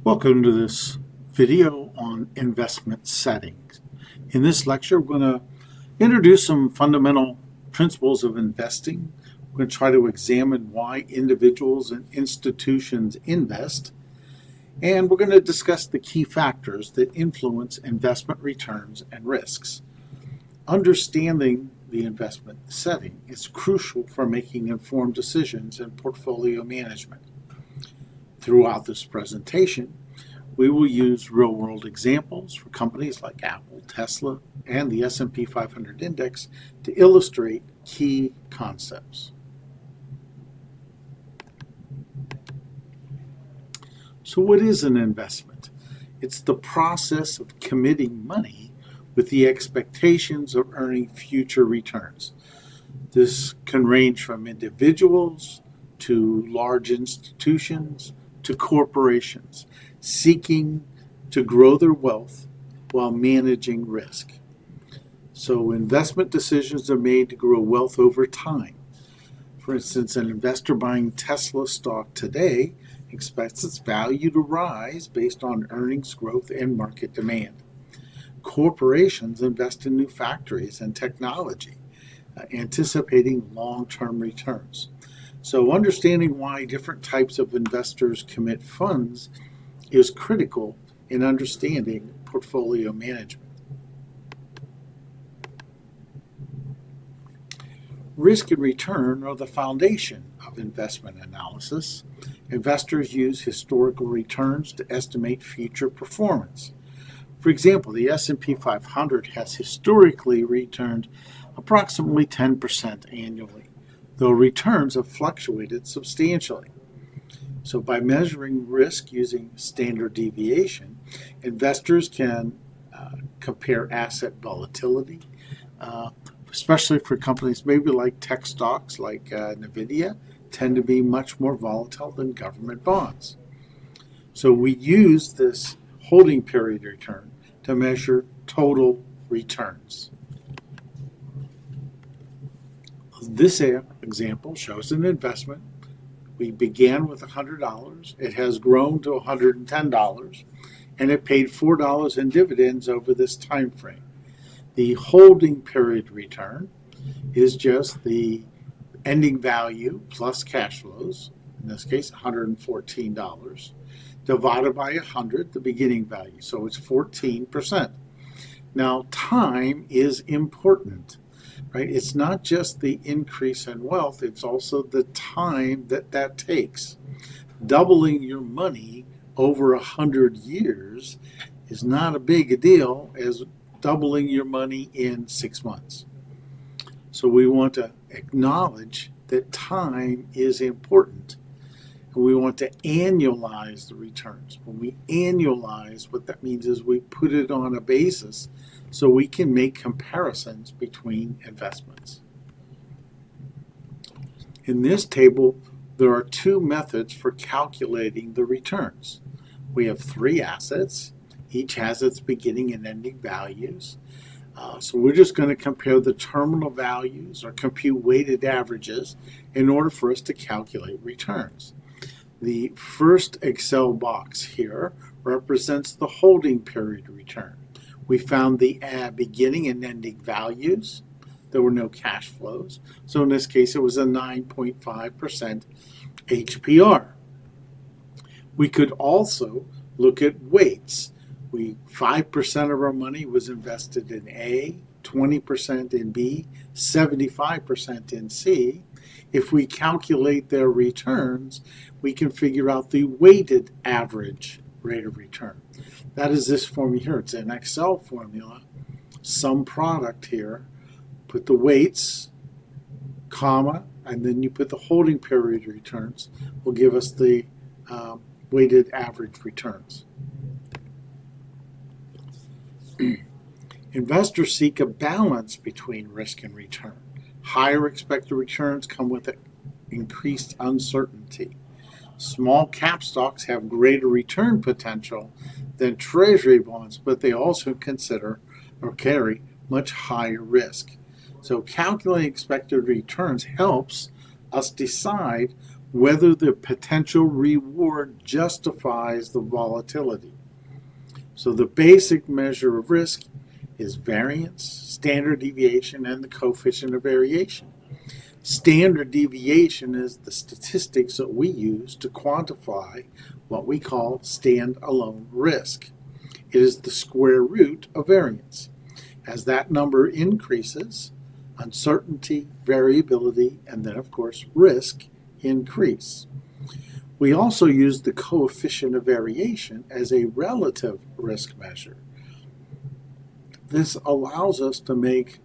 Welcome to this video on investment settings. In this lecture, we're going to introduce some fundamental principles of investing. We're going to try to examine why individuals and institutions invest, and we're going to discuss the key factors that influence investment returns and risks. Understanding the investment setting is crucial for making informed decisions in portfolio management. Throughout this presentation, we will use real-world examples for companies like Apple, Tesla, and the S&P 500 index to illustrate key concepts. So what is an investment? It's the process of committing money with the expectations of earning future returns. This can range from individuals to large institutions to corporations seeking to grow their wealth while managing risk. So investment decisions are made to grow wealth over time. For instance, an investor buying Tesla stock today expects its value to rise based on earnings growth and market demand. Corporations invest in new factories and technology, anticipating long-term returns. So understanding why different types of investors commit funds is critical in understanding portfolio management. Risk and return are the foundation of investment analysis. Investors use historical returns to estimate future performance. For example, the S&P 500 has historically returned approximately 10% annually, though returns have fluctuated substantially. So by measuring risk using standard deviation, investors can compare asset volatility, especially for companies maybe like tech stocks like NVIDIA, tend to be much more volatile than government bonds. So we use this holding period return to measure total returns. This example shows an investment. We began with $100. It has grown to $110, and it paid $4 in dividends over this time frame. The holding period return is just the ending value plus cash flows, in this case $114, divided by 100, the beginning value. So it's 14%. Now, time is important. Right? It's not just the increase in wealth, it's also the time that takes. Doubling your money over 100 years is not a big a deal as doubling your money in 6 months. So we want to acknowledge that time is important, and we want to annualize the returns. When we annualize, what that means is we put it on a basis so we can make comparisons between investments. In this table, there are two methods for calculating the returns. We have 3 assets. Each has its beginning and ending values. So we're just going to compare the terminal values or compute weighted averages in order for us to calculate returns. The first Excel box here represents the holding period return. We found the beginning and ending values. There were no cash flows. So in this case, it was a 9.5% HPR. We could also look at weights. 5% of our money was invested in A, 20% in B, 75% in C. If we calculate their returns, we can figure out the weighted average rate of return. That is this formula here. It's an Excel formula. Sum product here. Put the weights, comma, and then you put the holding period returns. Will give us the weighted average returns. Investors seek a balance between risk and return. Higher expected returns come with increased uncertainty. Small cap stocks have greater return potential than treasury bonds, but they also consider or carry much higher risk. So calculating expected returns helps us decide whether the potential reward justifies the volatility. So the basic measure of risk is variance, standard deviation, and the coefficient of variation. Standard deviation is the statistics that we use to quantify what we call standalone risk. It is the square root of variance. As that number increases, uncertainty, variability, and then, of course, risk increase. We also use the coefficient of variation as a relative risk measure. This allows us to make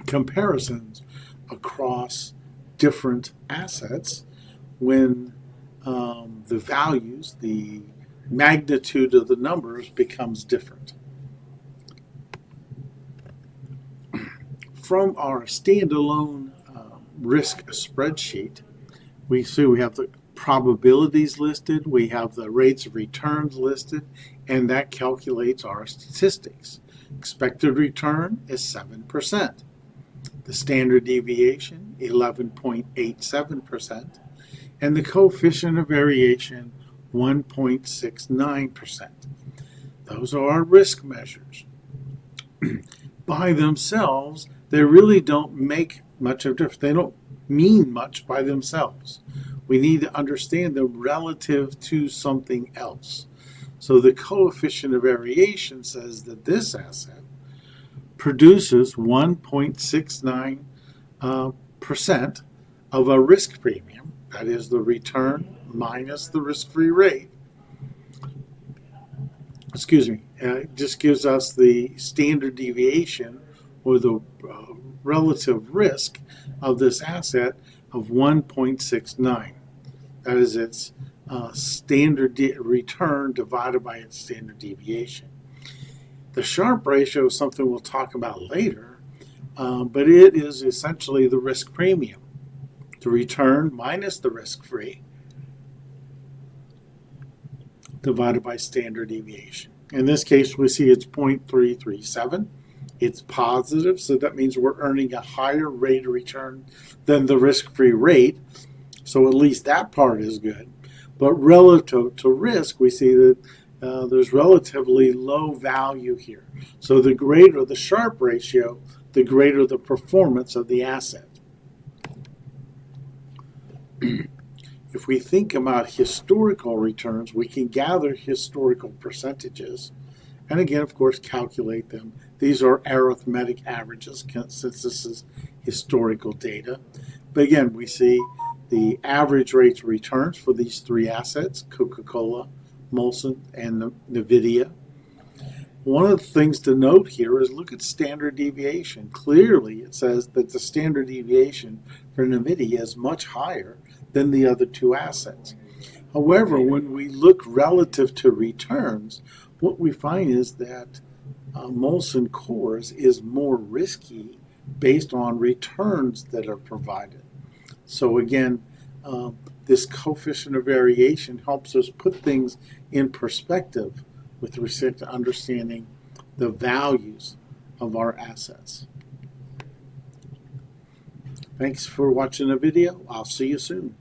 comparisons across different assets when the values, the magnitude of the numbers becomes different. From our standalone risk spreadsheet, we see we have the probabilities listed, we have the rates of returns listed, and that calculates our statistics. Expected return is 7%. The standard deviation, 11.87%, and the coefficient of variation, 1.69%. Those are our risk measures. By themselves, they really don't make much of a difference. They don't mean much by themselves. We need to understand them relative to something else. So the coefficient of variation says that this asset produces 1.69% of a risk premium, that is the return minus the risk-free rate. It just gives us the standard deviation or the relative risk of this asset of 1.69. That is its standard return divided by its standard deviation. The Sharpe ratio is something we'll talk about later, but it is essentially the risk premium, the return minus the risk-free divided by standard deviation. In this case, we see it's 0.337. It's positive, so that means we're earning a higher rate of return than the risk-free rate, so at least that part is good. But relative to risk, we see that there's relatively low value here. So the greater the Sharpe ratio, the greater the performance of the asset. If we think about historical returns, we can gather historical percentages and again, of course, calculate them. These are arithmetic averages since this is historical data. But again, we see the average rates of returns for these three assets, Coca-Cola, Molson, and NVIDIA. One of the things to note here is look at standard deviation. Clearly, it says that the standard deviation for NVIDIA is much higher than the other two assets. However, when we look relative to returns, what we find is that Molson Coors is more risky based on returns that are provided. So again, this coefficient of variation helps us put things in perspective with respect to understanding the values of our assets. Thanks for watching the video. I'll see you soon.